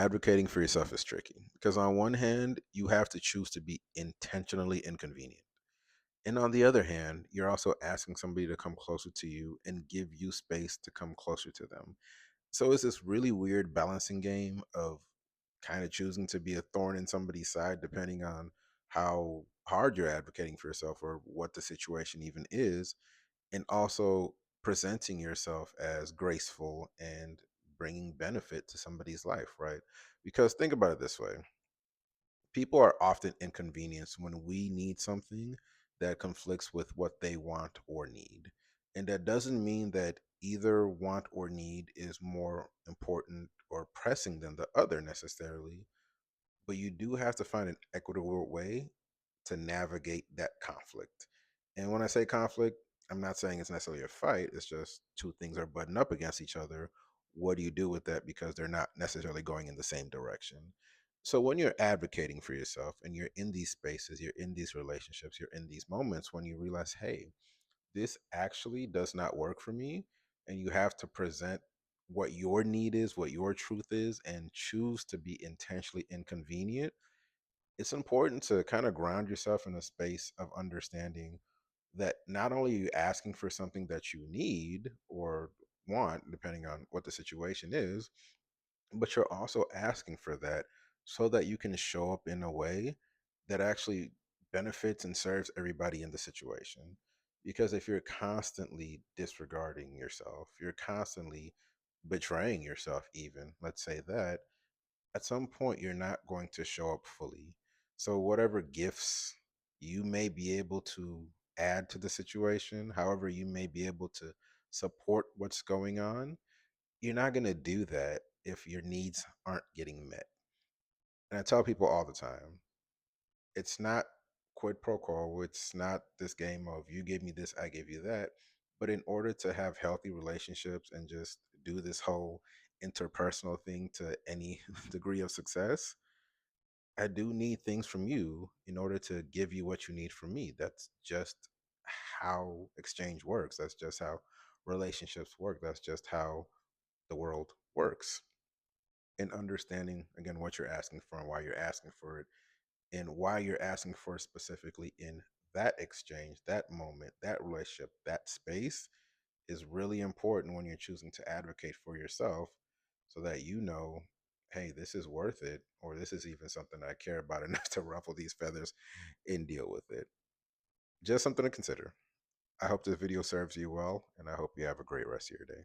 advocating for yourself is tricky because on one hand, you have to choose to be intentionally inconvenient. And on the other hand, you're also asking somebody to come closer to you and give you space to come closer to them. So it's this really weird balancing game of kind of choosing to be a thorn in somebody's side depending on how hard you're advocating for yourself or what the situation even is, and also presenting yourself as graceful and bringing benefit to somebody's life, right? Because think about it this way: people are often inconvenienced when we need something that conflicts with what they want or need. And that doesn't mean that either want or need is more important or pressing than the other necessarily, but you do have to find an equitable way to navigate that conflict. And when I say conflict, I'm not saying it's necessarily a fight. It's just two things are butting up against each other. What do you do with that? Because they're not necessarily going in the same direction. So when you're advocating for yourself and you're in these spaces, you're in these relationships, you're in these moments when you realize, hey, this actually does not work for me. And you have to present what your need is, what your truth is, and choose to be intentionally inconvenient. It's important to kind of ground yourself in a space of understanding that not only are you asking for something that you need or want, depending on what the situation is, but you're also asking for that so that you can show up in a way that actually benefits and serves everybody in the situation. Because if you're constantly disregarding yourself, you're constantly betraying yourself, even, let's say that, at some point you're not going to show up fully. So whatever gifts you may be able to add to the situation, however you may be able to support what's going on, you're not going to do that if your needs aren't getting met. And I tell people all the time, it's not quid pro quo. It's not this game of you give me this, I give you that. But in order to have healthy relationships and just do this whole interpersonal thing to any degree of success, I do need things from you in order to give you what you need from me. That's just how exchange works. That's just how relationships work. That's just how the world works. And understanding, again, what you're asking for and why you're asking for it, and why you're asking for it specifically in that exchange, that moment, that relationship, that space is really important when you're choosing to advocate for yourself so that you know, hey, this is worth it, or this is even something I care about enough to ruffle these feathers and deal with it. Just something to consider. I hope this video serves you well, and I hope you have a great rest of your day.